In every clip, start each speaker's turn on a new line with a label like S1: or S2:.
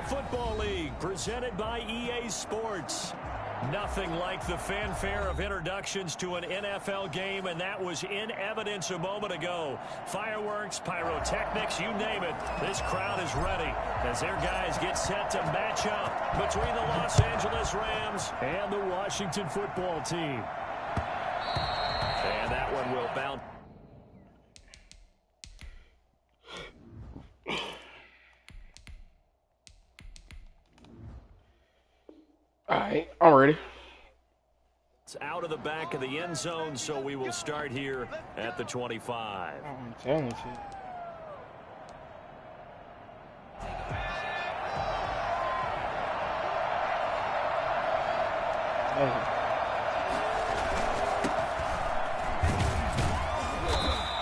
S1: Football League, presented by EA Sports. Nothing like the fanfare of introductions to an NFL game, and that was in evidence a moment ago. Fireworks, pyrotechnics, you name it. This crowd is ready as their guys get set to match up between the Los Angeles Rams and the Washington Football Team. And that one will bounce.
S2: All right, I'm ready.
S1: It's out of the back of the end zone, so we will start here at the 25.
S2: I'm telling you.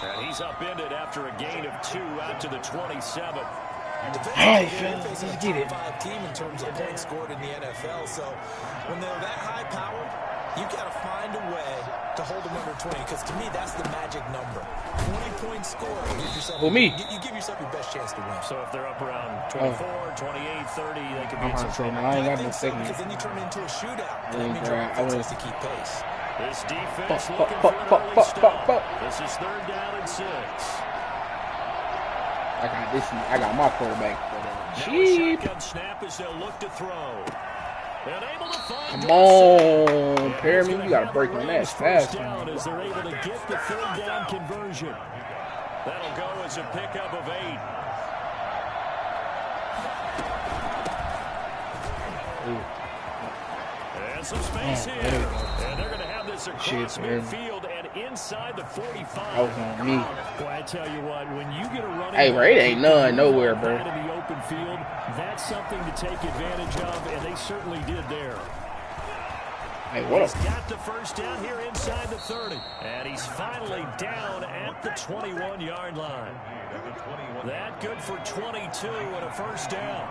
S1: And he's upended after a gain of 2 out to the 27.
S2: Hey, let's get it.
S3: Team in terms of points scored in the NFL, so when they're that high powered, you got to find a way to hold them under 20, because to me that's the magic number. 20 points scored. You give yourself your best chance to win.
S1: So if they're up around 24, 28, 30, they could be in some trouble.
S2: I ain't got no signal.
S3: Because then you turn it into a shootout. That means your offense has to keep pace.
S1: This defense looking for an early stop. This is 3rd down and 6.
S2: I got this. I got my quarterback.
S1: Cheap. Snap as they'll look to throw. And able to find
S2: Come on, Perry. You got to break on that fast.
S1: Down as they're able to get the 3rd down conversion. That'll go as a pickup of 8. And some space here. And they're going to have this across midfield and inside the 45.
S2: That was on me.
S1: Boy, I tell you what, when you get a running,
S2: hey, bro, it ain't none nowhere, bro.
S1: In the open field, that's something to take advantage of, and they certainly did there.
S2: Hey, what?
S1: He's got the 1st down here inside the 30, and he's finally down at the 21-yard line. That good for 22 and a 1st down.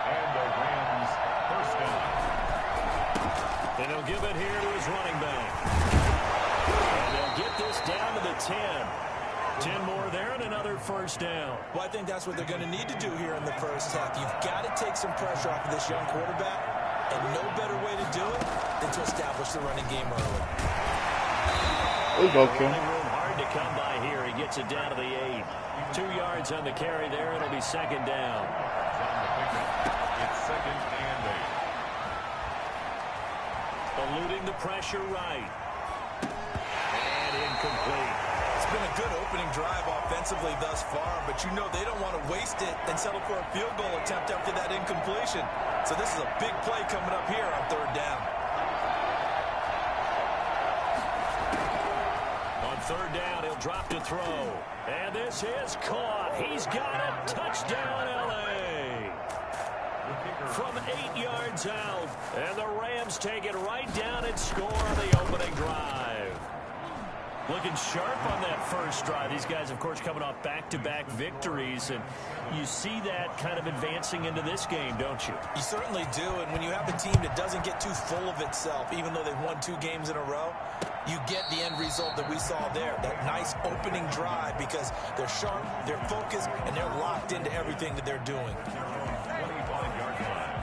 S4: And the Rams 1st down.
S1: And he'll give it here to his running back. And they'll get this down to the 10. 10 more there and another 1st down.
S3: Well, I think that's what they're going to need to do here in the 1st half. You've got to take some pressure off of this young quarterback, and no better way to do it than to establish the running game early.
S2: We go, Kim.
S1: Hard to come by here. He gets it down to the 8. 2 yards on the carry there. It'll be 2nd down.
S4: It's 2nd and 8.
S1: Eluding the pressure right. And incomplete.
S3: It's been a good opening drive offensively thus far, but you know they don't want to waste it and settle for a field goal attempt after that incompletion. So this is a big play coming up here on 3rd down.
S1: On 3rd down, he'll drop to throw. And this is caught. He's got it. Touchdown, L.A. From 8 yards out. And the Rams take it right down and score on the opening drive. Looking sharp on that 1st drive. These guys, of course, coming off back-to-back victories, and you see that kind of advancing into this game, don't you?
S3: You certainly do, and when you have a team that doesn't get too full of itself, even though they've won 2 games in a row, you get the end result that we saw there, that nice opening drive, because they're sharp, they're focused, and they're locked into everything that they're doing.
S4: 25-yard line.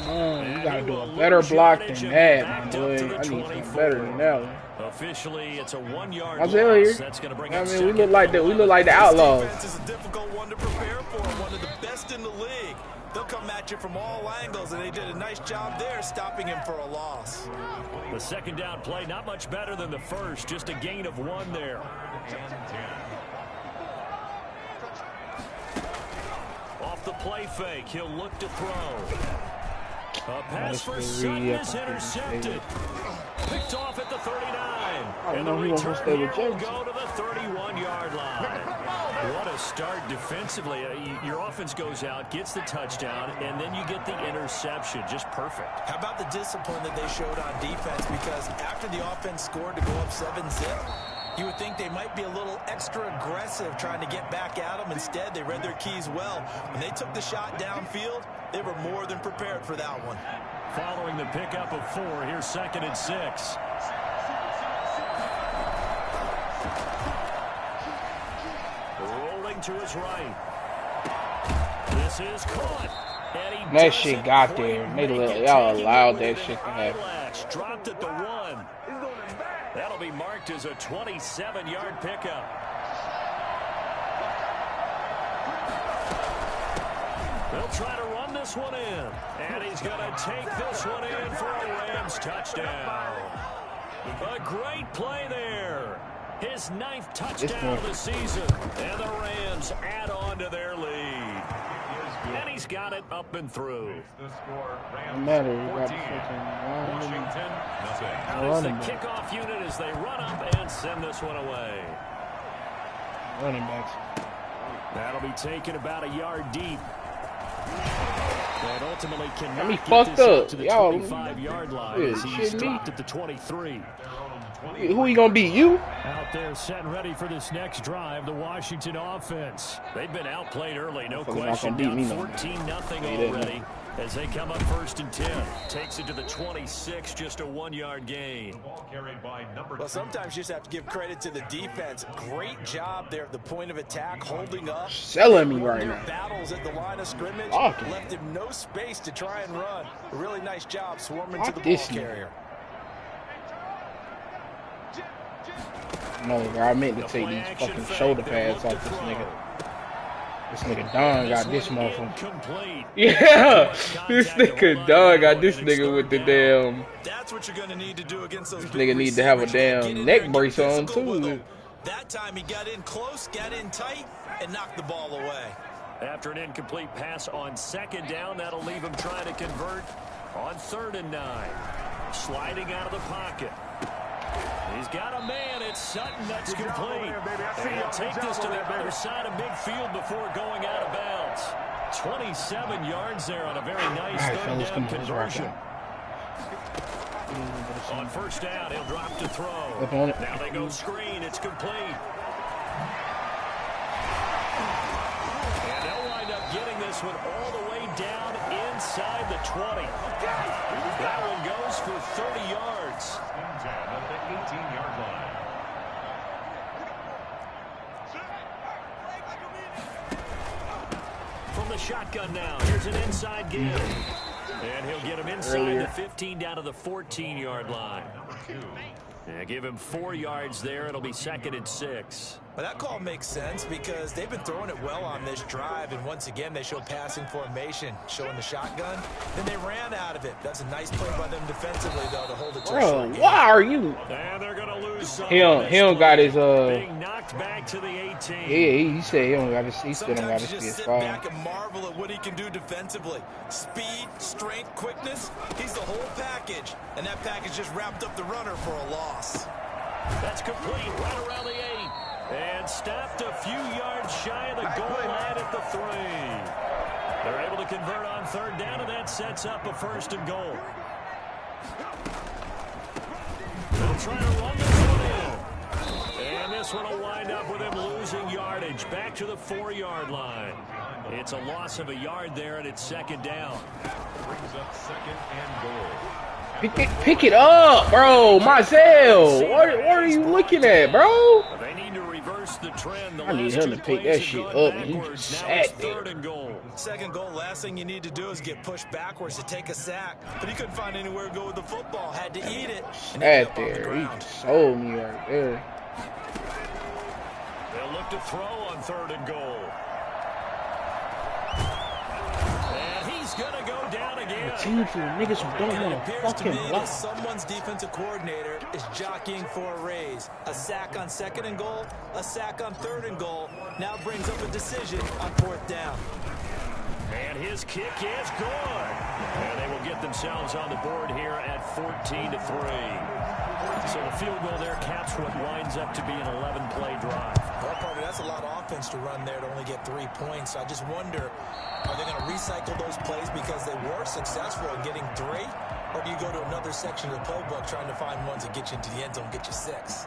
S2: You gotta do a better block than that, my boy. I need something better than that one.
S1: Officially, it's a 1-yard
S2: loss. That's gonna bring we look like the Outlaws.
S3: This is a difficult one to prepare for. One of the best in the league. They'll come at you from all angles, and they did a nice job there stopping him for a loss.
S1: The 2nd down play, not much better than the 1st. Just a gain of 1 there. Off the play fake, he'll look to throw. A pass for Sutton is intercepted. Picked off at the 39.
S2: And the return
S1: here will go to the 31-yard line. What a start defensively. Your offense goes out, gets the touchdown, and then you get the interception. Just perfect.
S3: How about the discipline that they showed on defense? Because after the offense scored to go up 7-0, You would think they might be a little extra aggressive trying to get back at them. Instead, they read their keys well. When they took the shot downfield, they were more than prepared for that one.
S1: Following the pickup of 4, here's 2nd and 6. Rolling to his right. This is caught.
S2: That shit got there. Y'all allowed that shit to happen.
S1: Dropped at the 1. That'll be marked as a 27-yard pickup. They'll try to run this one in. And he's going to take this one in for a Rams touchdown. A great play there. His 9th touchdown of the season. And the Rams add on to their lead. And he's got it up and through.
S2: No matter.
S4: Washington, nothing.
S1: How does the kickoff unit as they run up and send this one away?
S2: Running backs.
S1: That'll be taken about a yard deep. And ultimately cannot get
S2: fucked
S1: this
S2: up.
S1: up to the
S2: Y'all
S1: 25-yard line as he's dropped at the 23.
S2: Who you gonna beat? You?
S1: Out there set and ready for this next drive, the Washington offense. They've been outplayed early, no question. Down 14-0 already as they come up 1st and 10. Takes it to the 26, just a 1-yard gain.
S3: Well, sometimes you just have to give credit to the defense. Great job there at the point of attack, holding up.
S2: Selling me right now.
S3: Battles at the line of scrimmage. Left him no space to try and run. A really nice job swarming to the ball carrier.
S2: No, bro, I meant to take these fucking shoulder pads off this nigga. This nigga Don got this motherfucker. Yeah, this nigga Don got this nigga with the damn.
S3: That's what you're gonna need to do against those.
S2: This nigga need to have a damn neck brace on too.
S3: That time he got in close, got in tight, and knocked the ball away.
S1: After an incomplete pass on 2nd down, that'll leave him trying to convert on 3rd and 9. Sliding out of the pocket. He's got a man. It's Sutton. That's complete. And he'll take this to the other side of midfield before going out of bounds. 27 yards there on a very nice 3rd down conversion. On 1st down, he'll drop to throw. Now they go screen. It's complete. And they'll wind up getting this one all the way down inside the 20. That one goes for 30 yards.
S4: At the 18-yard line.
S1: From the shotgun now, here's an inside give. And he'll get him inside the 15 down to the 14-yard line. Yeah, give him 4 yards there. It'll be 2nd and 6.
S3: Well, that call makes sense because they've been throwing it well on this drive, and once again they show passing formation, showing the shotgun. Then they ran out of it. That's a nice play by them defensively, though, to hold it to a short game.
S2: Why are you?
S1: And they're gonna lose some.
S2: He don't got his
S1: being knocked back to the 18.
S2: Yeah, he said he don't got his. He still don't got his speed.
S3: Sit back and marvel at what he can do defensively. Speed, strength, quickness. He's the whole package, and that package just wrapped up the runner for a loss.
S1: That's complete right around the 8. And stopped a few yards shy of the goal line at the 3. They're able to convert on 3rd down, and that sets up a 1st and goal. They'll try to run this one in. And this one will wind up with him losing yardage back to the 4-yard line. It's a loss of a yard there, and it's 2nd down.
S4: Brings up 2nd and goal.
S2: Pick it up, bro. Marcel, what are you looking at, bro?
S1: They need to reverse the trend.
S2: I need him to pick that shit up, and he just sat there.
S1: 3rd and goal.
S3: 2nd goal, last thing you need to do is get pushed backwards to take a sack. But he couldn't find anywhere to go with the football. Had to eat it.
S2: Sat there. He just sold me right there.
S1: They'll look to throw on 3rd and goal. Gonna go down again.
S2: Team for niggas who don't want to fucking block.
S3: Someone's defensive coordinator is jockeying for a raise. A sack on 2nd and goal, a sack on 3rd and goal. Now brings up a decision on 4th down.
S1: And his kick is good. And they will get themselves on the board here at 14-3. So the field goal there caps what winds up to be an 11-play drive.
S3: Well, Parker, that's a lot of offense to run there to only get 3 points. I just wonder, are they going to recycle those plays because they were successful in getting 3? Or do you go to another section of the playbook trying to find ones that get you into the end zone, get you 6?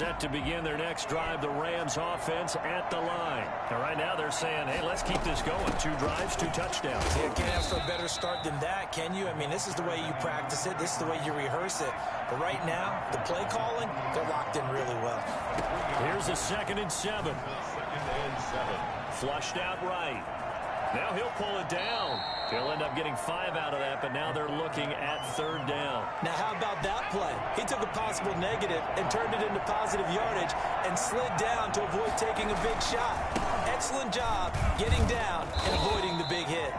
S1: Set to begin their next drive, the Rams offense at the line. And right now they're saying, hey, let's keep this going. 2 drives, 2 touchdowns.
S3: You can't ask for a better start than that, can you? I mean, this is the way you practice it. This is the way you rehearse it. But right now, the play calling, they're locked in really well.
S1: Here's a 2nd and 7. Flushed out right. Now he'll pull it down. He'll end up getting 5 out of that, but now they're looking at 3rd down.
S3: Now, how about that play? He took a possible negative and turned it into positive yardage and slid down to avoid taking a big shot. Excellent job getting down and avoiding the big hit.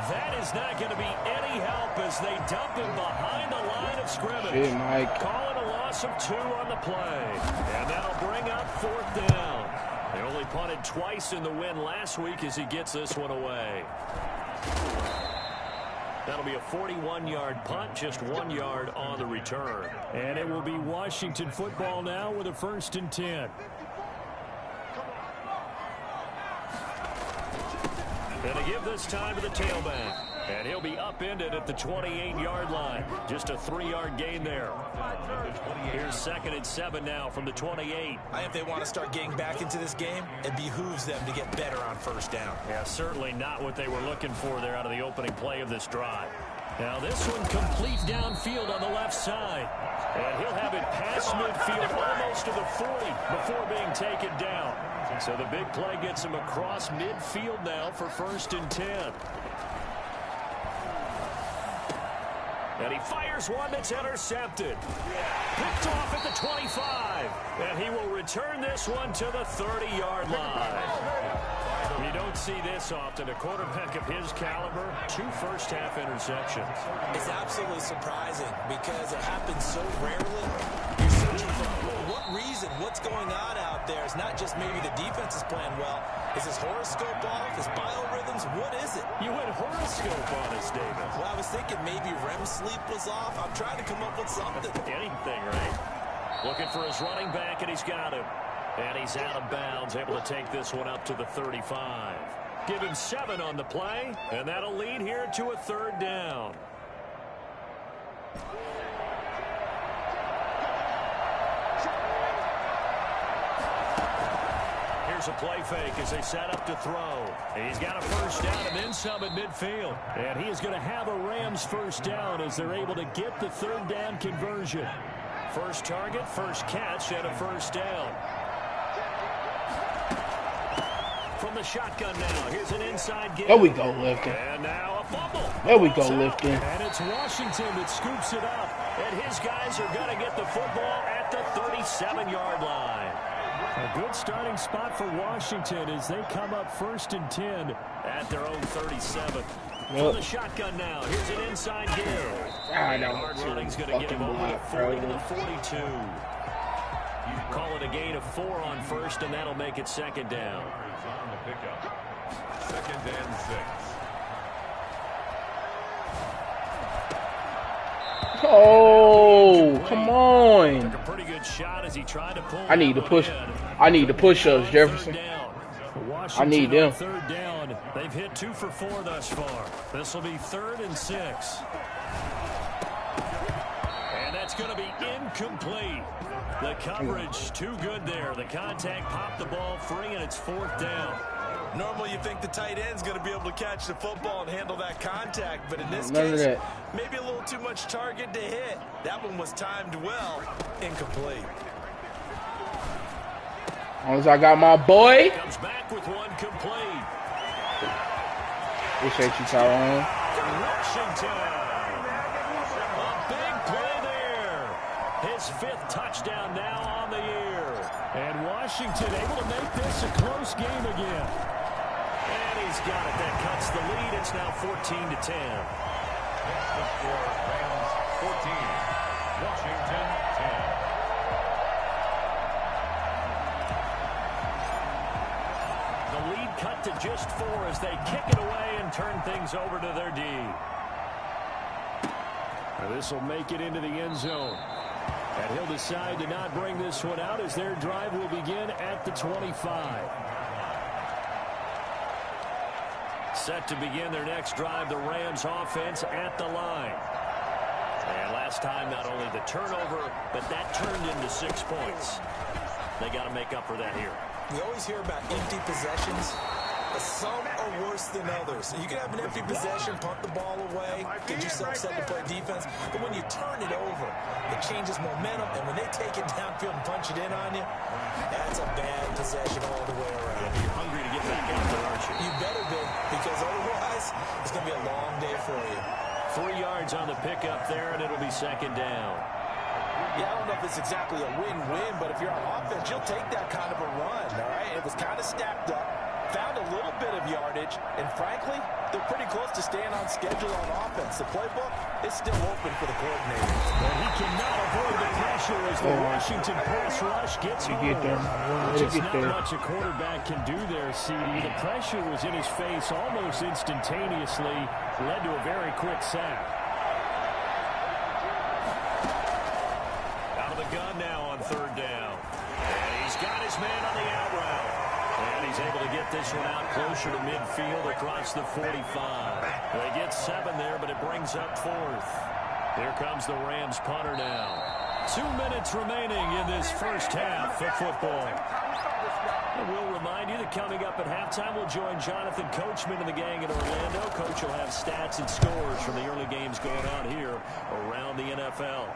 S1: That is not going to be any help as they dump him behind the line of scrimmage.
S2: Shit, Mike.
S1: Calling a loss of 2 on the play. And that'll bring up 4th down. They only punted twice in the win last week as he gets this one away. That'll be a 41-yard punt, just 1 yard on the return. And it will be Washington football now with a 1st and 10. And they give this time to the tailback. And he'll be upended at the 28-yard line. Just a 3-yard gain there. Here's 2nd and 7 now from the 28.
S3: If they want to start getting back into this game, it behooves them to get better on 1st down.
S1: Yeah, certainly not what they were looking for there out of the opening play of this drive. Now this one complete downfield on the left side. And he'll have it past midfield almost to the 40 before being taken down. So the big play gets him across midfield now for 1st and 10. And he fires one that's intercepted. Picked off at the 25. And he will return this one to the 30-yard line. You don't see this often. A quarterback of his caliber, 2 first-half interceptions.
S3: It's absolutely surprising because it happens so rarely. You're searching for what reason, what's going on out there. It's not just maybe the defense is playing well. Is his horoscope off? His biorhythms? What is it?
S1: You went horoscope on us, David.
S3: Well, I was thinking maybe REM sleep was off. I'm trying to come up with something.
S1: Anything, right? Looking for his running back, and he's got him. And he's out of bounds, able to take this one up to the 35. Give him 7 on the play, and that'll lead here to a 3rd down. Here's a play fake as they set up to throw. He's got a 1st down and then some at midfield. And he is going to have a Rams 1st down as they're able to get the 3rd down conversion. First target, 1st catch, and a 1st down. From the shotgun now. Here's an inside give.
S2: There we go, Lifton.
S1: And now a fumble.
S2: There we go, Lifton.
S1: And it's Washington that scoops it up. And his guys are going to get the football at the 37-yard line. A good starting spot for Washington as they come up 1st and 10 at their own 37. From the shotgun now. Here's an inside give. Hard running's going to get him over the 40 to the 42. Call it a gain of 4 on 1st, and that'll make it 2nd down.
S4: On the pickup. 2nd and 6.
S2: Oh, come on.
S1: Took a pretty good shot as he tried to pull.
S2: I need to push. I need to push us, Jefferson. I need them.
S1: 3rd down. They've hit 2 for 4 thus far. This will be 3rd and 6. And that's going to be incomplete. The coverage too good there. The contact popped the ball free, and it's 4th down.
S3: Normally you think the tight end's going to be able to catch the football and handle that contact, but in this case, maybe a little too much target to hit. That one was timed well. Incomplete.
S2: As long as I got my boy.
S1: Comes back with one complete.
S2: Appreciate you, Tyrone.
S1: Washington. A big play there. His 5th touchdown now on the year. And Washington able to make this a close game again. And he's got it. That cuts the lead. It's now 14 to 10.
S4: That's the score. Rams 14. Washington 10.
S1: The lead cut to just 4 as they kick it away and turn things over to their D. This will make it into the end zone. And he'll decide to not bring this one out as their drive will begin at the 25. Set to begin their next drive, the Rams offense at the line. And last time, not only the turnover, but that turned into 6 points. They got to make up for that here.
S3: We always hear about empty possessions. Some are worse than others. You can have an empty possession, punt the ball away, get yourself set to play defense. But when you turn it over, it changes momentum. And when they take it downfield and punch it in on you, that's a bad possession all the way around.
S1: You're hungry to get back out there, aren't you?
S3: You better be, because otherwise, it's going to be a long day for you.
S1: 3 yards on the pickup there, and it'll be second down.
S3: Yeah, I don't know if it's exactly a win-win, but if you're on offense, you'll take that kind of a run, all right? It was kind of stacked up, found a little bit of yardage, and frankly, they're pretty close to staying on schedule on offense. The playbook is still open for the coordinator.
S1: But he cannot avoid the pressure as the Washington pass rush gets home. Just not much a quarterback can do there, CD. The pressure was in his face almost instantaneously, led to a very quick sack. Gun now on third down. And he's got his man on the out route. And he's able to get this one out closer to midfield across the 45. They get 7 there, but it brings up 4th. Here comes the Rams punter now. 2 minutes remaining in this first half of football. And we'll remind you that coming up at halftime, we'll join Jonathan Coachman and the gang in Orlando. Coach will have stats and scores from the early games going on here around the NFL.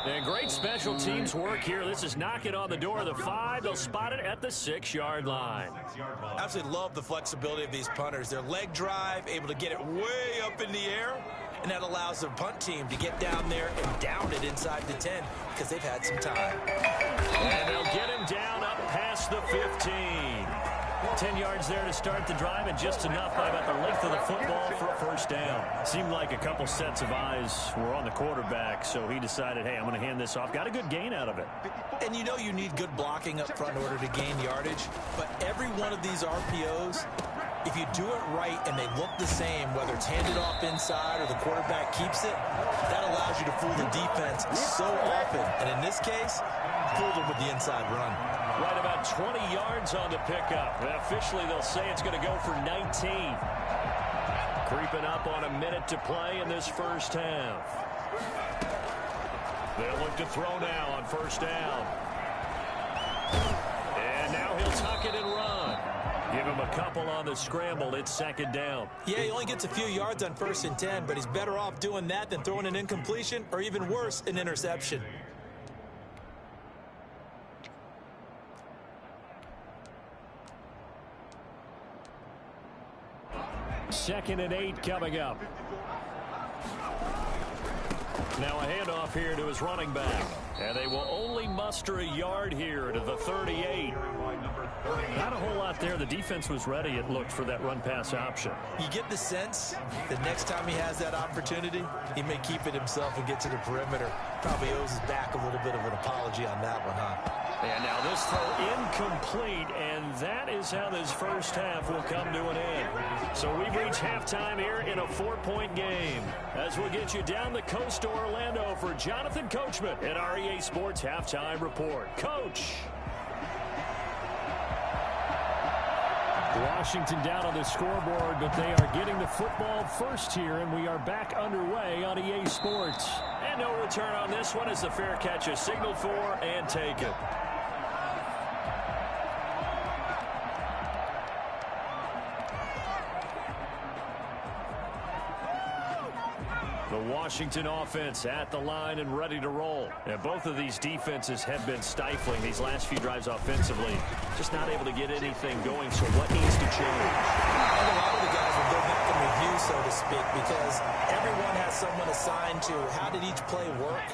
S1: And great special teams work here. This is knocking on the door of the 5. They'll spot it at the 6-yard line.
S3: I absolutely love the flexibility of these punters. Their leg drive, able to get it way up in the air, and that allows their punt team to get down there and down it inside the 10 because they've had some time.
S1: And they'll get him down up past the 15. 10 yards there to start the drive, and just enough by about the length of the football for a first down. Seemed like a couple sets of eyes were on the quarterback, so he decided, hey, I'm going to hand this off. Got a good gain out of it.
S3: And you know you need good blocking up front in order to gain yardage, but every one of these RPOs, if you do it right and they look the same, whether it's handed off inside or the quarterback keeps it, that allows you to fool the defense so often. And in this case, fooled them with the inside run.
S1: Right about 20 yards on the pickup. And officially, they'll say it's going to go for 19. Creeping up on a minute to play in this first half. They'll look to throw now on first down. And now he'll tuck it and run. Give him a couple on the scramble. It's second down.
S3: Yeah, he only gets a few yards on 1st and 10, but he's better off doing that than throwing an incompletion or even worse, an interception.
S1: Second and 8 coming up. Now a handoff here to his running back. And they will only muster a yard here to the 38. Not a whole lot there. The defense was ready, it looked, for that run-pass option.
S3: You get the sense that next time he has that opportunity, he may keep it himself and get to the perimeter. Probably owes his back a little bit of an apology on that one, huh?
S1: And now this throw incomplete, and that is how this first half will come to an end. So we've reached halftime here in a 4-point game. As we'll get you down the coast to Orlando for Jonathan Coachman at our EA Sports Halftime Report. Coach! Washington down on the scoreboard, but they are getting the football first here, and we are back underway on EA Sports. And no return on this one as the fair catch is signaled for and taken. The Washington offense at the line and ready to roll. And both of these defenses have been stifling these last few drives offensively. Just not able to get anything going, so what needs to change?
S3: And a lot of the guys will go back and review, so to speak, because everyone has someone assigned to how did each play work.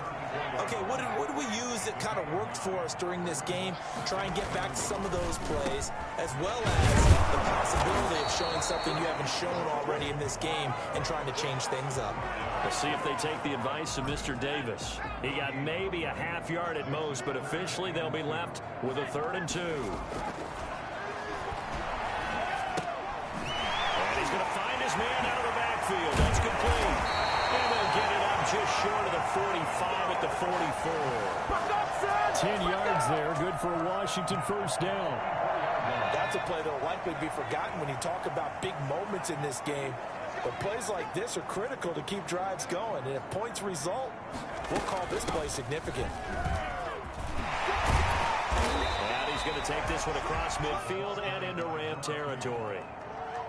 S3: Okay, what did we use that kind of worked for us during this game? Try and get back to some of those plays, as well as the possibility of showing something you haven't shown already in this game and trying to change things up.
S1: We'll see if they take the advice of Mr. Davis. He got maybe a half yard at most, but officially they'll be left with a 3rd and 2. And he's going to find his man out of the backfield. That's complete. And they'll get it up just short of the 45 at the 44. 10 yards there. Good for a Washington first down.
S3: That's a play that will likely be forgotten when you talk about big moments in this game. But plays like this are critical to keep drives going. And if points result, we'll call this play significant.
S1: And he's going to take this one across midfield and into Ram territory.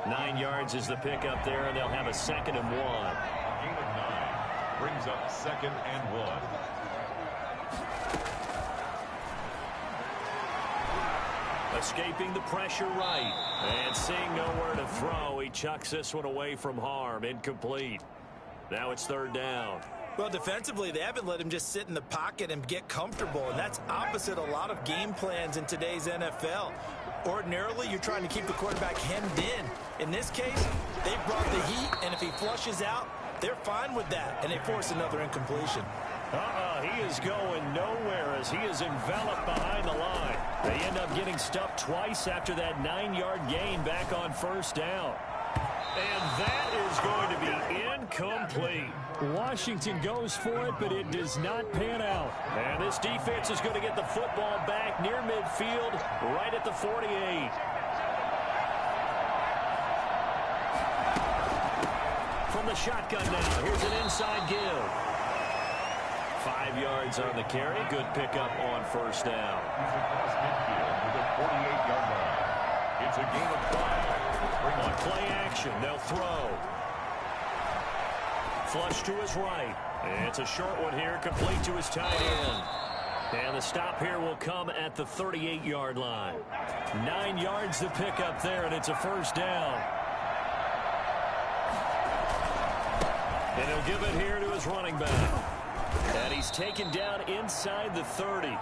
S1: 9 yards is the pickup there, and they'll have a 2nd and 1.
S4: Gain of 9 brings up 2nd and 1.
S1: Escaping the pressure right. And seeing nowhere to throw, he chucks this one away from harm. Incomplete. Now it's 3rd down.
S3: Well, defensively, they haven't let him just sit in the pocket and get comfortable, and that's opposite a lot of game plans in today's NFL. Ordinarily, you're trying to keep the quarterback hemmed in. In this case, they brought the heat, and if he flushes out, they're fine with that, and they force another incompletion.
S1: He is going nowhere as he is enveloped behind the line. They end up getting stuffed twice after that 9-yard gain back on 1st down. And that is going to be incomplete. Washington goes for it, but it does not pan out. And this defense is going to get the football back near midfield, right at the 48. From the shotgun now, here's an inside give. 5 yards on the carry. Good pickup on 1st down.
S4: He's across midfield to the 48-yard line. It's a gain of 5.
S1: On play action, they'll throw. Flush to his right. And it's a short one here, complete to his tight end. And the stop here will come at the 38-yard line. 9 yards to pick up there, and it's a 1st down. And he'll give it here to his running back. And he's taken down inside the 30.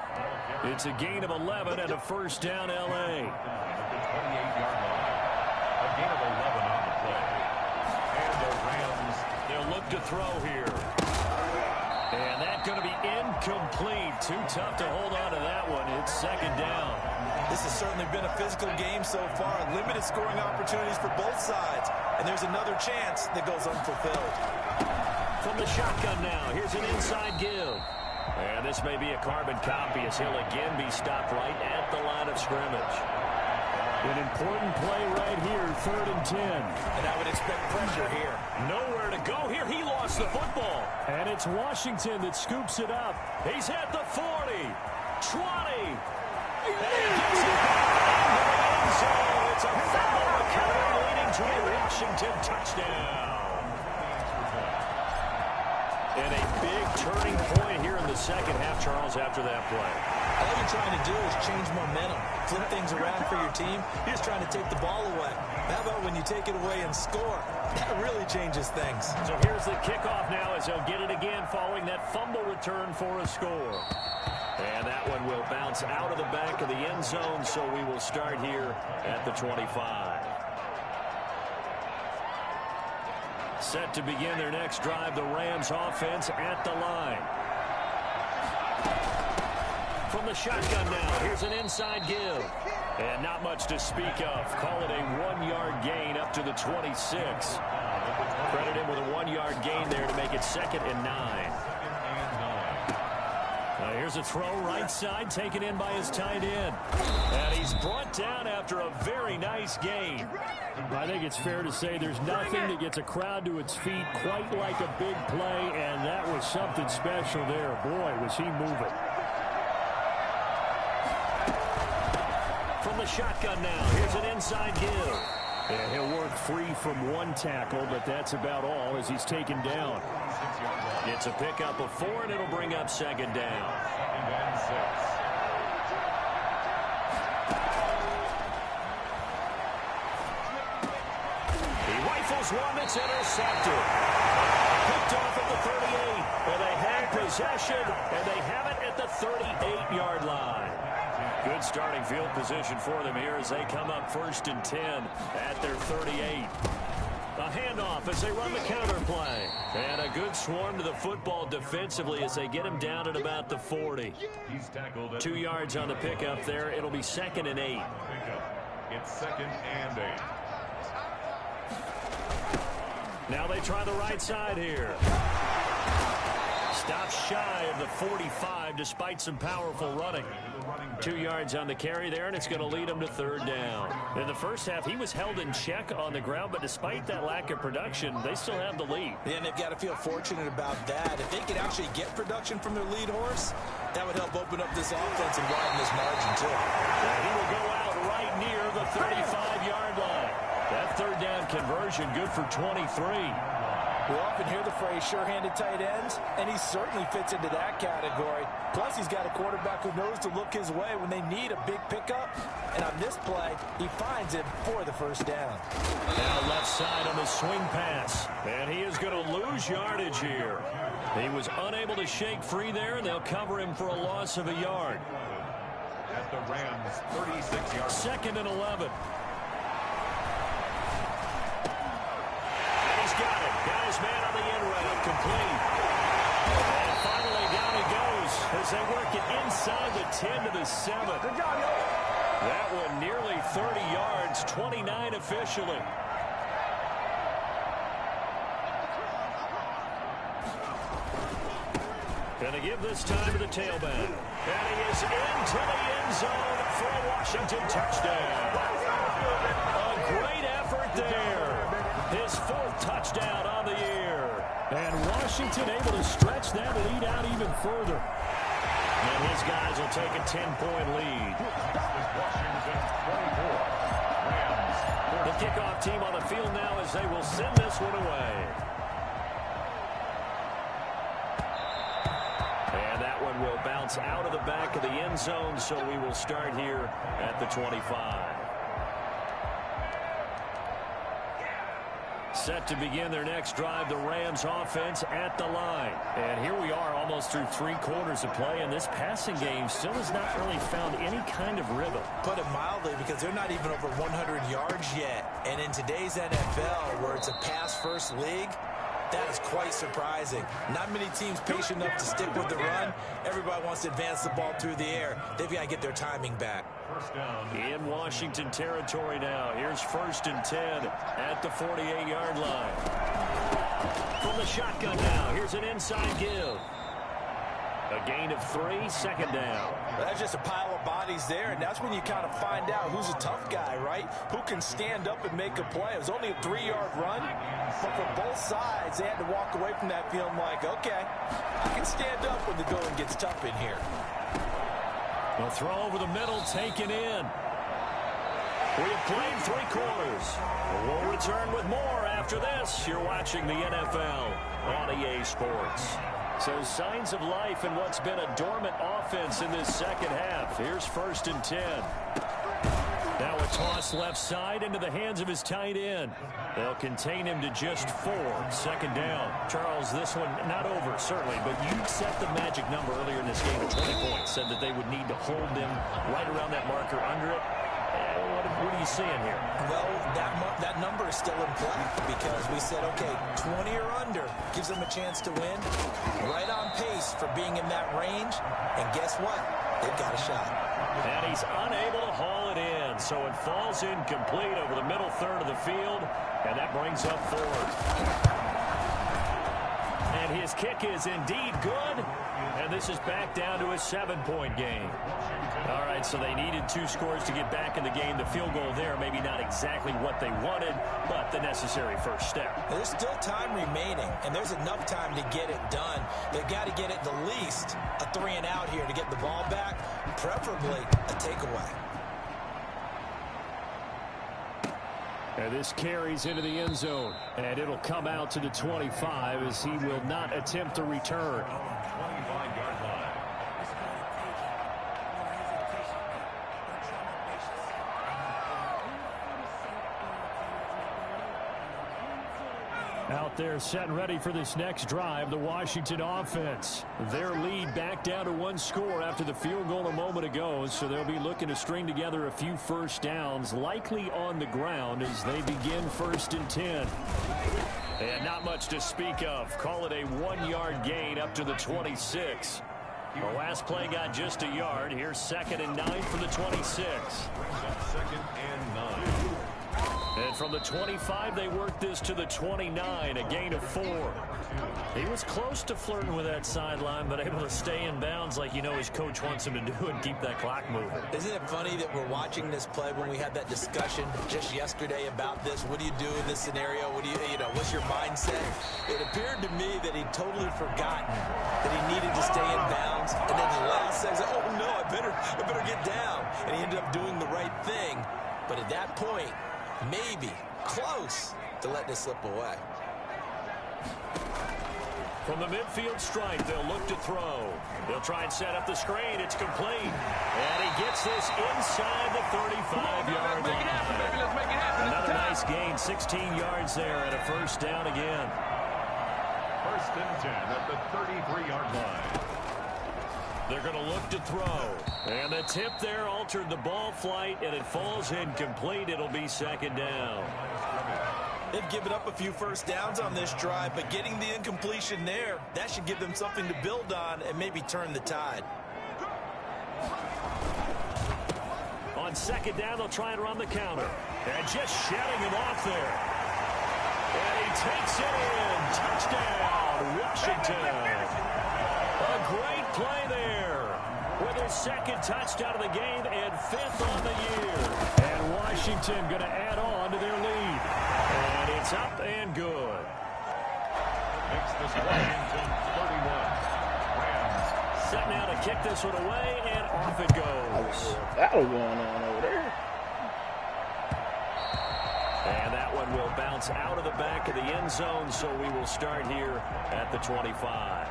S1: It's a gain of 11 and a 1st down, L.A.
S4: At the 28-yard line. A gain of 11 on the play. And the Rams,
S1: they'll look to throw here. And that's going to be incomplete. Too tough to hold on to that one. It's 2nd down.
S3: This has certainly been a physical game so far. Limited scoring opportunities for both sides. And there's another chance that goes unfulfilled.
S1: From the shotgun now, here's an inside give. And this may be a carbon copy as he'll again be stopped right at the line of scrimmage. An important play right here, 3rd and 10.
S3: And I would expect pressure here.
S1: Nowhere to go here. He lost the football. And it's Washington that scoops it up. He's at the 40, 20. And he gets it back into the end zone. It's a fumble recovery leading to a Washington touchdown. And a big turning point here in the 2nd half, Charles, after that play.
S3: All you're trying to do is change momentum, flip things around for your team. You're just trying to take the ball away. How about when you take it away and score? That really changes things.
S1: So here's the kickoff now as they'll get it again following that fumble return for a score. And that one will bounce out of the back of the end zone, so we will start here at the 25. Set to begin their next drive, the Rams offense at the line. From the shotgun now, here's an inside give. And not much to speak of. Call it a 1-yard gain up to the 26. Credit him with a 1-yard gain there to make it 2nd and 9. Now here's a throw right side, taken in by his tight end. And he's brought down after a very nice gain. I think it's fair to say there's nothing that gets a crowd to its feet quite like a big play, and that was something special there. Boy, was he moving. From the shotgun now, here's an inside give. And he'll work free from one tackle, but that's about all as he's taken down. It's a pickup of 4, and it'll bring up 2nd down.
S4: 2nd and 6.
S1: One that's intercepted. Picked off at the 38. And they have possession, and they have it at the 38-yard line. Good starting field position for them here as they come up 1st and 10 at their 38. A handoff as they run the counter play. And a good swarm to the football defensively as they get him down at about the 40. 2 yards on the pickup there. It'll be 2nd and 8.
S4: It's 2nd and 8.
S1: Now they try the right side here. Stops shy of the 45 despite some powerful running. 2 yards on the carry there, and it's going to lead him to 3rd down. In the first half, he was held in check on the ground, but despite that lack of production, they still have the lead.
S3: Yeah, and they've got to feel fortunate about that. If they could actually get production from their lead horse, that would help open up this offense and widen this margin, too.
S1: And he will go out right near the 35-yard line. That 3rd down conversion good for 23.
S3: We often hear the phrase sure-handed tight ends, and he certainly fits into that category. Plus, he's got a quarterback who knows to look his way when they need a big pickup. And on this play, he finds it for the 1st down.
S1: Down the left side on the swing pass. And he is going to lose yardage here. He was unable to shake free there, and they'll cover him for a loss of a yard.
S4: At the Rams' 36-yard.
S1: 2nd and 11. Got it. Got his man on the end route. Complete. And finally down he goes as they work it inside the 10 to the 7. Good job, yo. That one nearly 30 yards, 29 officially. Gonna give this time to the tailback. And he is into the end zone for a Washington touchdown. A great effort there. His 4th touchdown on the year. And Washington able to stretch that lead out even further. And his guys will take a 10-point lead. The kickoff team on the field now as they will send this one away. And that one will bounce out of the back of the end zone, so we will start here at the 25. Set to begin their next drive, the Rams offense at the line. And here we are almost through 3 quarters of play, and this passing game still has not really found any kind of rhythm.
S3: Put it mildly, because they're not even over 100 yards yet. And in today's NFL, where it's a pass-first league, that is quite surprising. Not many teams patient enough to stick with the run. Everybody wants to advance the ball through the air. They've got to get their timing back.
S1: In Washington territory now. Here's 1st and 10 at the 48-yard line. From the shotgun now. Here's an inside give. A gain of 3, 2nd down.
S3: That's just a pile of bodies there, and that's when you kind of find out who's a tough guy, right? Who can stand up and make a play. It was only a 3-yard run, but for both sides, they had to walk away from that feeling like, okay, I can stand up when the going gets tough in here.
S1: The throw over the middle, taken in. We have played 3 quarters. We'll return with more after this. You're watching the NFL on EA Sports. So signs of life in what's been a dormant offense in this 2nd half. Here's 1st and 10. Now a toss left side into the hands of his tight end. They'll contain him to just 4. 2nd down. Charles, this one not over, certainly, but you set the magic number earlier in this game at 20 points. Said that they would need to hold them right around that marker under it. What are you seeing here?
S3: Well, that number is still in play because we said, okay, 20 or under gives them a chance to win. Right on pace for being in that range. And guess what? They've got a shot.
S1: And he's unable to haul it in, so it falls incomplete over the middle third of the field, and that brings up 4th. And his kick is indeed good, and this is back down to a 7-point game. All right, so they needed 2 scores to get back in the game. The field goal there, maybe not exactly what they wanted, but the necessary first step.
S3: There's still time remaining, and there's enough time to get it done. They've got to get it the least a 3-and-out here to get the ball back, preferably a takeaway.
S1: And this carries into the end zone, and it'll come out to the 25 as he will not attempt to return.
S4: 25-yard line.
S1: Out there set and ready for this next drive, the Washington offense. Their lead back down to 1 score after the field goal a moment ago, so they'll be looking to string together a few first downs, likely on the ground as they begin 1st and 10. And not much to speak of. Call it a 1-yard gain up to the 26. The last play got just a yard. Here's 2nd and 9 for the 26.
S4: 2nd and 9.
S1: And from the 25, they worked this to the 29, a gain of 4. He was close to flirting with that sideline, but able to stay in bounds like you know his coach wants him to do and keep that clock moving.
S3: Isn't it funny that we're watching this play when we had that discussion just yesterday about this? What do you do in this scenario? What do you know, what's your mindset? It appeared to me that he'd totally forgotten that he needed to stay in bounds. And then the last second, oh no, I better get down. And he ended up doing the right thing. But at that point, maybe close to letting it slip away.
S1: From the midfield stripe, they'll look to throw. They'll try and set up the screen. It's complete. And he gets this inside the 35-yard line. Another nice gain, 16 yards there and a first down again.
S4: First and 10 at the 33-yard line.
S1: They're going to look to throw. And the tip there altered the ball flight, and it falls incomplete. It'll be second down.
S3: They've given up a few first downs on this drive, but getting the incompletion there, that should give them something to build on and maybe turn the tide.
S1: On second down, they'll try and run the counter. And just shutting him off there. And he takes it in. Touchdown, Washington. A great play there. With his second touchdown of the game and 5th on the year. And Washington going to add on to their lead. And it's up and good.
S4: Makes this Washington 31. Rams.
S1: Set now to kick this one away, and off it goes.
S2: Battle going on over there.
S1: And that one will bounce out of the back of the end zone, so we will start here at the 25.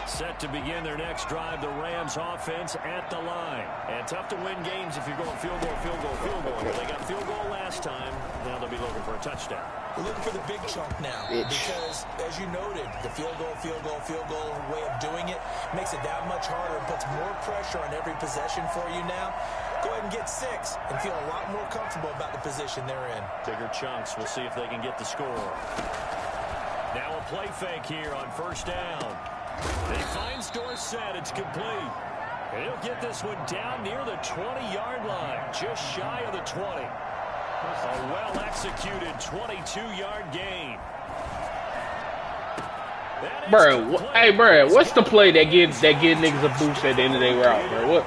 S1: Set to begin their next drive, the Rams offense at the line. And tough to win games if you're going field goal, field goal, field goal. Well, they got field goal last time. Now they'll be looking for a touchdown.
S3: We're looking for the big chunk now. Because, as you noted, the field goal way of doing it makes it that much harder and puts more pressure on every possession for you now. Go ahead and get 6 and feel a lot more comfortable about the position they're in.
S1: Bigger chunks. We'll see if they can get the score. Now a play fake here on first down. He finds Dorsett. It's complete. And he'll get this one down near the 20-yard line, just shy of the 20. A well-executed 22-yard gain.
S2: Bro, hey, bro, what's the play that gives niggas a boost at the end of their route, bro?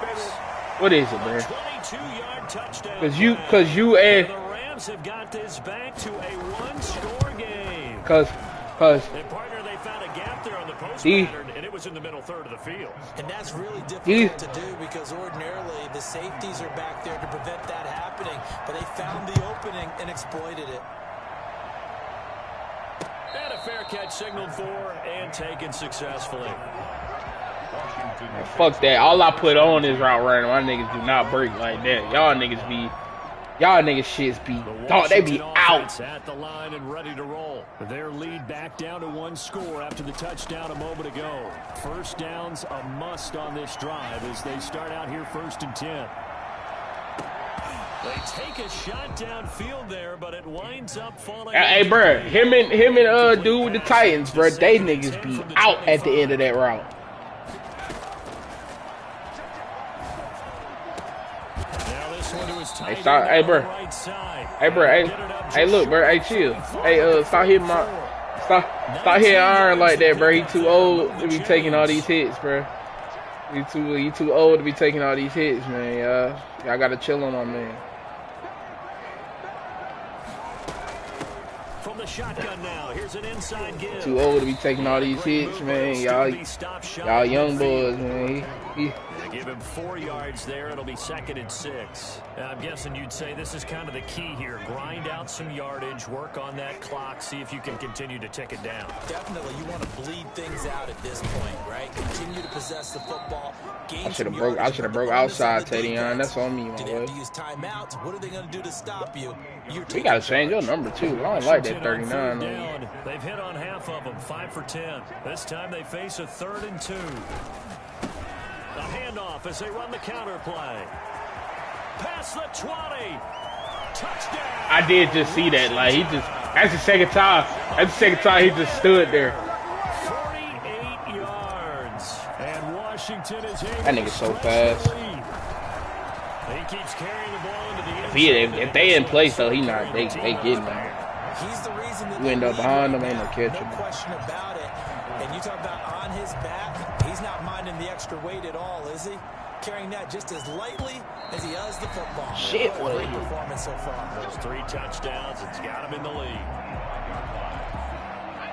S2: What is it, bro?
S1: 22-yard touchdown.
S2: Cause you and
S1: the Rams have got this back to a one-score game.
S2: Cause
S1: and partner, they found a gap there on the post pattern, and it was in the middle third of the field.
S3: And that's really difficult to do because ordinarily the safeties are back there to prevent that happening, but they found the opening and exploited it.
S1: And a fair catch signaled for and taken successfully.
S2: Fuck that. All I put on is route running. My niggas do not break like that. Y'all niggas shits be, dog, they be out.
S1: At the line and ready to roll. Their lead back down to 1 score after the touchdown a moment ago. First down's a must on this drive as they start out here 1st and 10. They take a shot downfield there, but it winds up falling.
S2: Hey, bro, him and dude with the Titans, bro, they niggas be out at the end of that route. Hey, stop, hey, bro. Hey, bro, hey, look, bro, hey, chill. Hey, stop hitting Iron like that, bro. He too old to be taking all these hits, bro. He too old to be taking all these hits, man. Y'all gotta chill on my man.
S1: From the shotgun now, here's an inside give.
S2: Too old to be taking all these hits, man. Y'all young boys, man.
S1: They give him 4 yards there. It'll be 2nd and 6. I'm guessing you'd say this is kind of the key here. Grind out some yardage, work on that clock, see if you can continue to tick it down.
S3: Definitely, you want to bleed things out at this point, right? Continue to possess the football.
S2: I should have broke outside, Teddy. That's on me, my
S3: boy. Do they have to use timeouts? What are they going to do to stop you?
S2: We got to change your number, too. I don't like that 39.
S1: They've hit on half of them, 5 for 10. This time they face a 3rd and 2. A handoff as they run the counter play. Past the 20. Touchdown.
S2: I did just see that. Like, that's the second time. That's the second time he just stood there.
S1: 48 yards. And Washington is able
S2: that nigga so fast.
S1: He keeps carrying the ball into the end zone.
S2: If they in place though, he not. They getting him.
S3: He's the reason that
S2: You end up behind him, ain't no catching.
S3: No question about it. And you talk about on his back, he's not minding the extra weight at all, is he? Carrying that just as lightly as he does the football.
S2: Shit, what
S3: a great performance so far.
S1: Those 3 touchdowns, it's got him in the lead.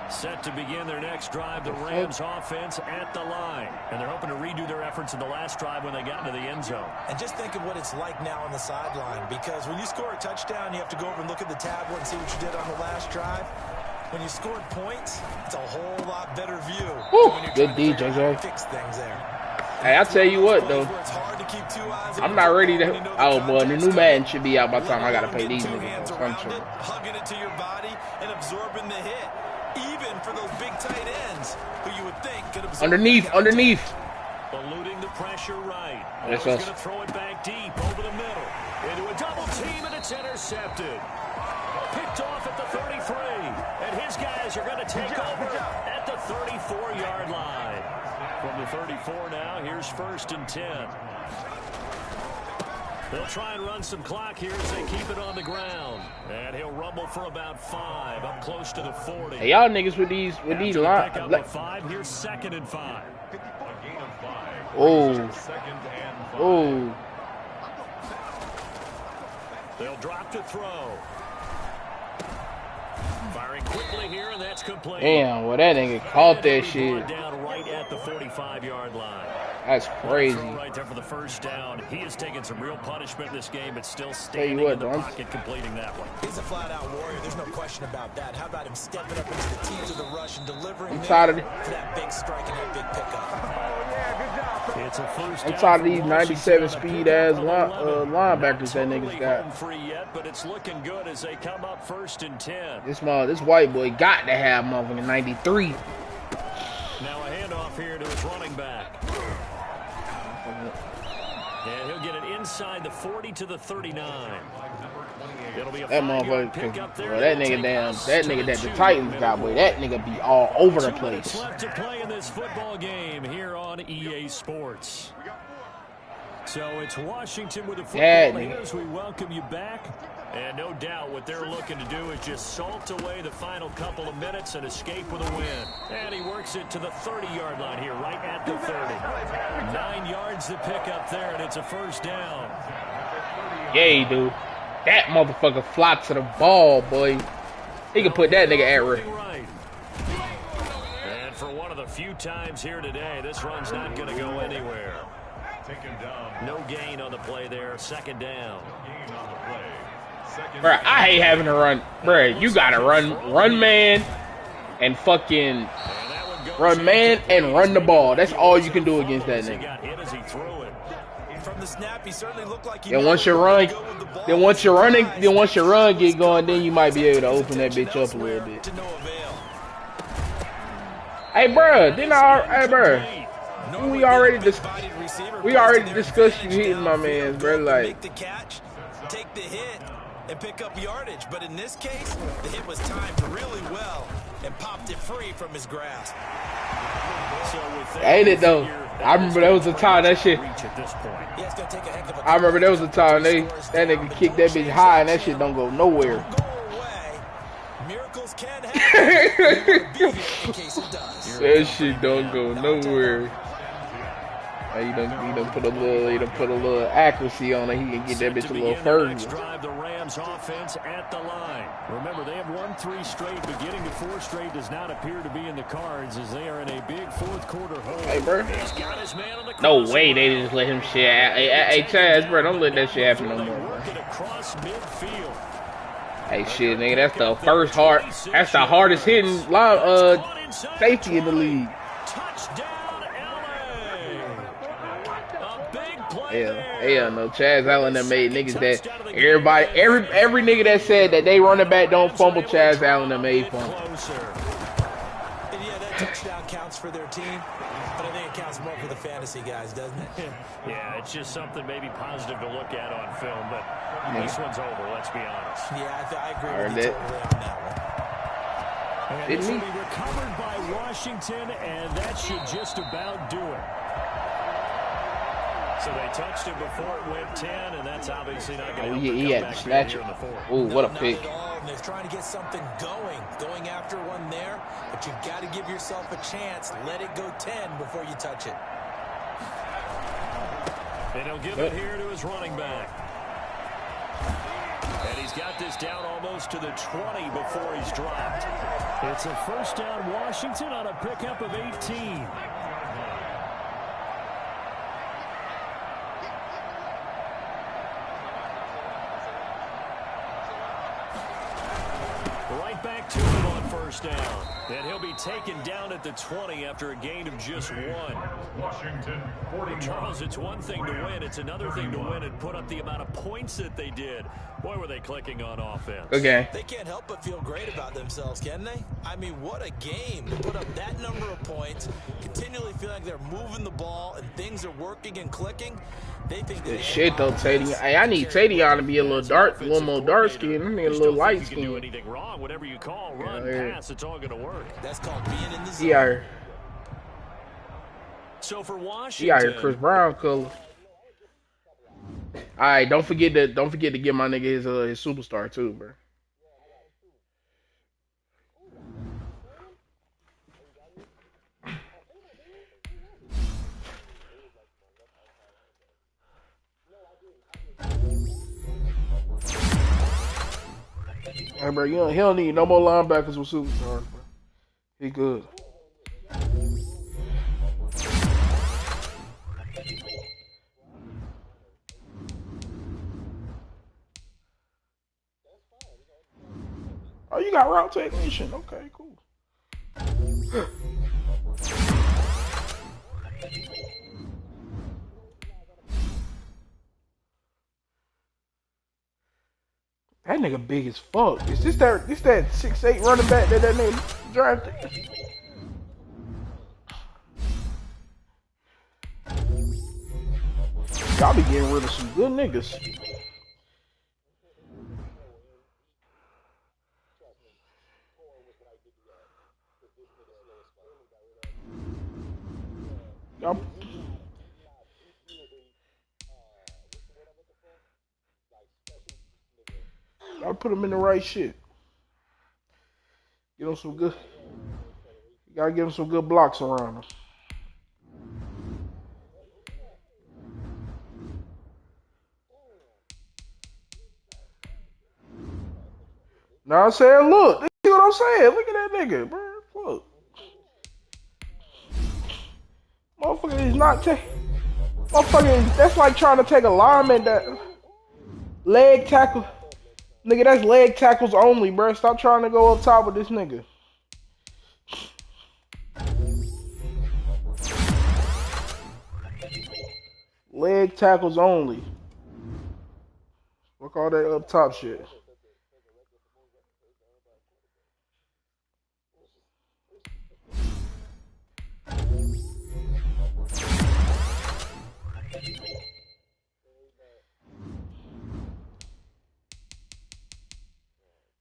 S1: Set to begin their next drive, the Rams offense at the line. And they're hoping to redo their efforts in the last drive when they got into the end zone.
S3: And just think of what it's like now on the sideline, because when you score a touchdown, you have to go over and look at the tablet and see what you did on the last drive. When you scored points, it's a whole lot better view.
S2: Woo, good DJ, Joe.
S3: Fix things there.
S2: Hey, I tell you what though, I'm not ready to. Oh boy, the new Madden should be out by the time I gotta pay these niggas.
S3: Hugging it to your body and absorbing the hit, even for those big tight ends who you would think could absorb.
S2: Underneath.
S1: Eluding the pressure right.
S2: That's
S1: He's
S2: us.
S1: going to throw it back deep over the middle into a double team, and it's intercepted. Picked off at the 33, and his guys are going to take over at the 34-yard line. From the 34 now, here's 1st and 10. They'll try and run some clock here as they keep it on the ground. And he'll rumble for about 5, up close to the 40.
S2: Hey, y'all niggas with these lines.
S1: Like 5, here's 2nd and 5.
S2: Oh.
S1: They'll drop to throw. Firing quickly here, and that's complete.
S2: Damn, well that nigga caught that shit.
S1: Down right at the 45-yard line.
S2: That's crazy.
S1: Right there for the first down. He has taken some real punishment in this game, but still
S2: Tell
S1: standing
S2: you what,
S1: in the
S2: though,
S1: pocket, completing that one.
S3: He's a flat-out warrior. There's no question about that. How about him stepping up into the teeth of the rush and delivering
S2: I'm tired of it.
S3: for that big strike and that big pickup.
S1: It's a first
S2: I'm tired of these 97 speed ass linebackers that niggas got.
S1: Free yet, but it's looking good as they come up 1st and 10.
S2: This white boy got to have motherfucking 93.
S1: Now a handoff here to his running back. And he'll get it inside the 40 to the 39. It'll be a
S2: That motherfucker, well, that nigga that the Titans got, boy, that nigga be all over the place.
S1: Left to play in this football game here on EA Sports. So it's Washington with the football. As we welcome you back. And no doubt what they're looking to do is just salt away the final couple of minutes and escape with a win. And he works it to the 30-yard line here, right at the 30. 9 yards to pick up there, and it's a first down.
S2: Yeah, dude. That motherfucker fly to the ball, boy. He can put that nigga at risk.
S1: Right. And for one of the few times here today, this run's not going to go anywhere. No gain on the play there. 2nd down.
S2: Bruh, I hate having to run. Bruh, you gotta run man and fucking run man and run the ball. That's all you can do against that nigga.
S3: From the snap, he certainly looked like
S2: Then once your run get going, then you might be able to open that bitch up a little bit. Hey, bruh, we already discussed you hitting my man's, bruh. Like,
S3: take the hit and pick up yardage, but in this case, the hit was timed really well and popped it free from his grasp.
S2: Ain't it though? I remember there was a time that shit. I remember there was a time that nigga kicked that bitch high and that shit don't go nowhere.
S3: Miracles can happen.
S2: That shit don't go nowhere. You done put a little accuracy on it. He can get that bitch a little further.
S1: Drive the Rams offense at the line. Remember, they have won 3 straight, but getting to 4 straight does not appear to be in the cards as they are in a big 4th quarter hole.
S2: Hey, bro.
S1: He's got his man on the
S2: no way they just let him shit. Hey, Chaz, bro, don't let that shit happen no more, bro. Hey, shit, nigga, that's the hardest hitting safety in the league. Hell no. Chaz Allen that made niggas that every nigga that said that they running back don't fumble, Chaz Allen that made fumble.
S3: And yeah, that touchdown counts for their team, but I think it counts more for the fantasy guys, doesn't it?
S1: Yeah, it's just something maybe positive to look at on film, but this one's over, let's be honest.
S3: Yeah, I agree with you totally on that one.
S1: And this will be recovered by Washington, and that should just about do it. So they touched it before it went 10, and that's obviously not going to help
S2: He had to snatch it. Oh, what a pick.
S3: Not at all. And they're trying to get something going after one there, but you've got to give yourself a chance. Let it go 10 before you touch it.
S1: And he'll give it here to his running back. And he's got this down almost to the 20 before he's dropped. It's a first down Washington on a pickup of 18. Right back to him on first down. And he'll be taken down at the 20 after a gain of just 1.
S4: Washington, 41.
S1: Charles, it's one thing to win. It's another thing to win and put up the amount of points that they did. Boy, were they clicking on offense.
S2: Okay.
S3: They can't help but feel great about themselves, can they? I mean, what a game to put up that number of points, continually feeling like they're moving the ball and things are working and clicking. They think that
S2: shit though, Teddy. Hey, I need Teddy to be a little dark, a little more dark skin. I need a little light skin.
S1: Do anything wrong, whatever you call, run, pass, it's all going to work.
S3: That's called being in the zone.
S2: Yeah.
S1: So for Washington,
S2: He out here Chris Brown color. All right, don't forget to give my nigga his superstar too, bro. Hey, bro, he don't need no more linebackers with superstars, bro. He good. Oh, you got route technician. Okay, cool. That nigga big as fuck. Is this that 6'8" running back that nigga drafted? Y'all be getting rid of some good niggas. Y'all put him in the right shit. Get him some good. You gotta give him some good blocks around him. Now I'm saying, look, this is what I'm saying. Look at that nigga, bro. Look. Motherfucker is not taking. Motherfucker, that's like trying to take a lineman that leg tackle. Nigga, that's leg tackles only, bro. Stop trying to go up top with this nigga. Leg tackles only. Fuck all that up top shit.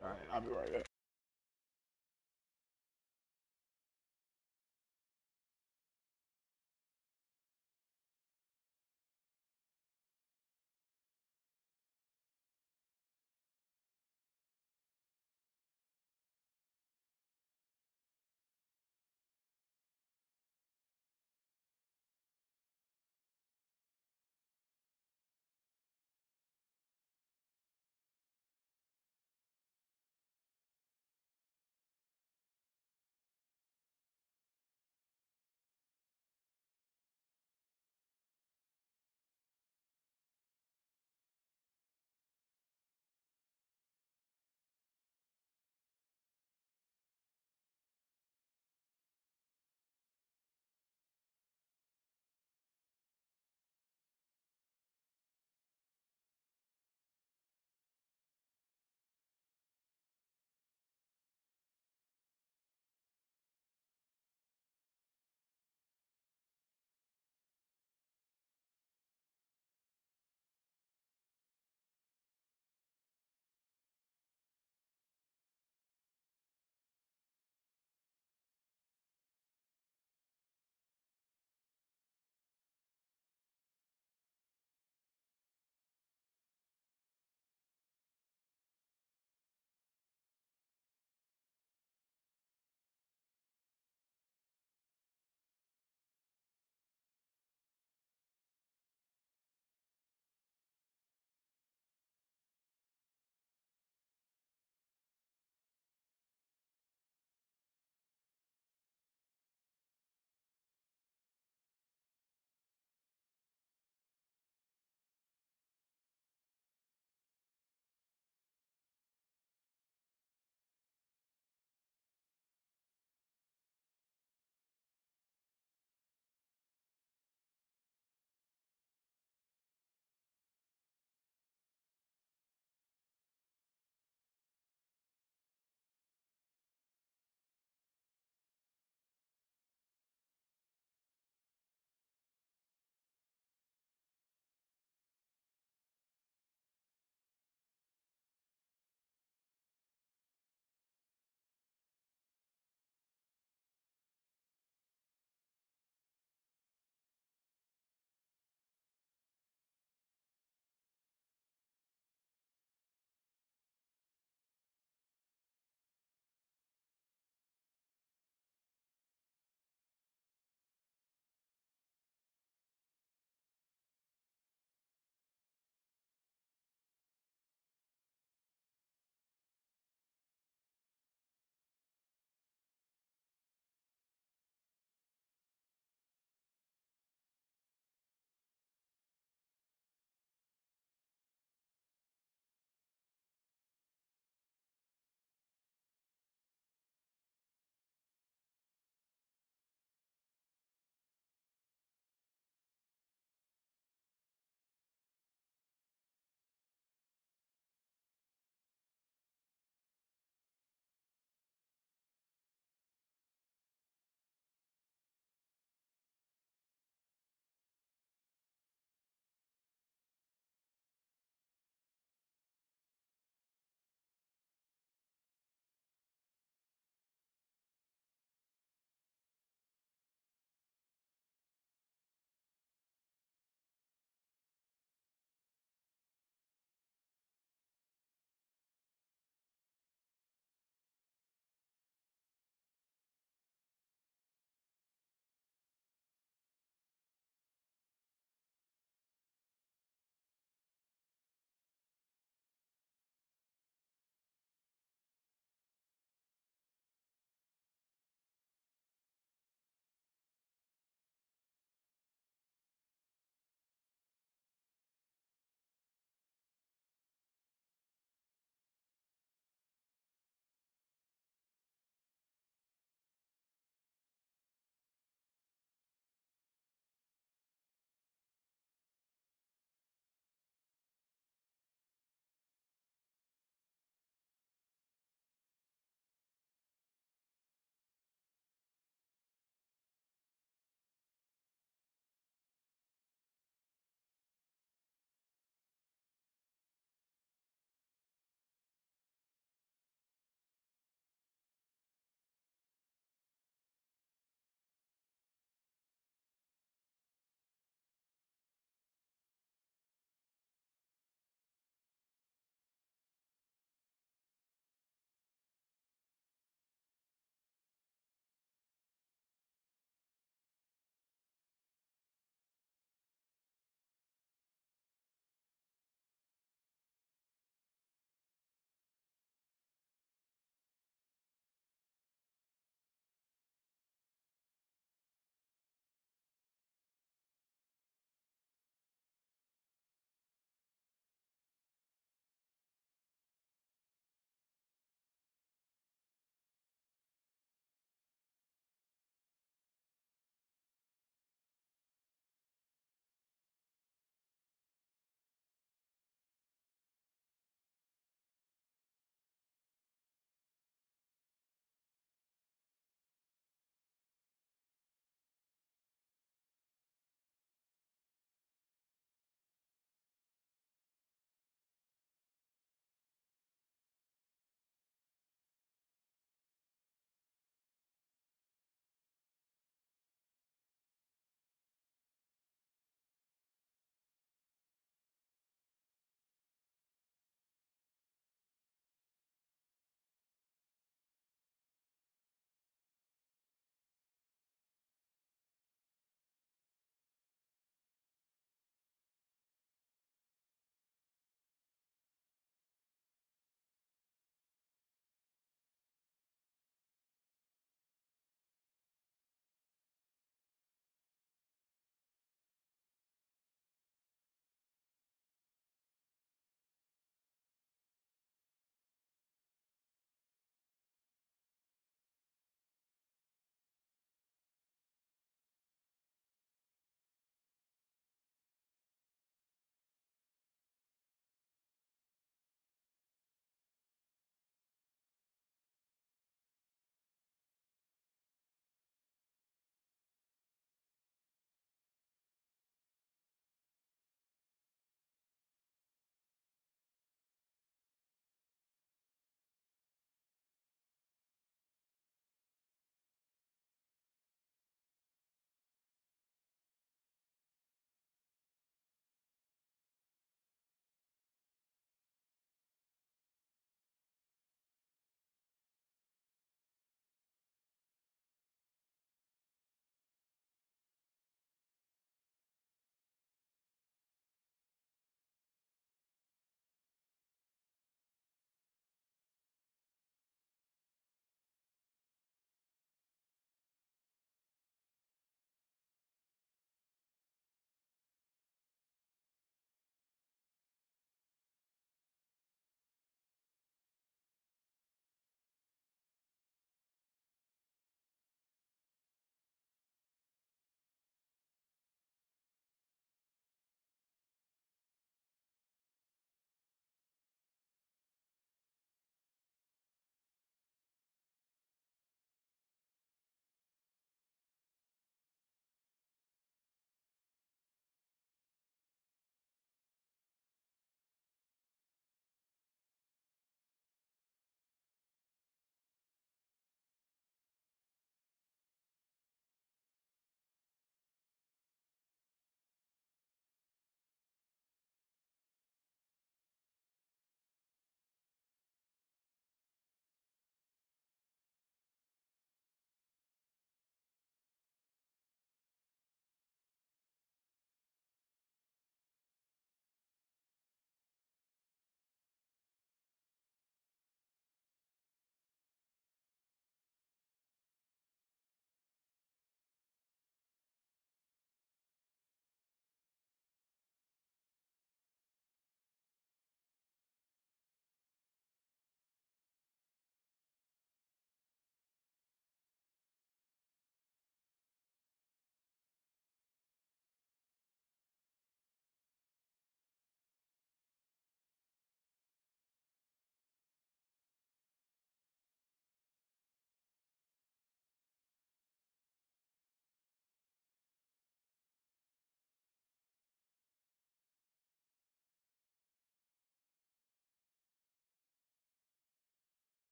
S2: All right, I'll be right back.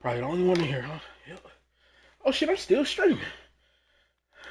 S2: Probably the only one in here, huh? Yep. Oh shit, I'm still streaming.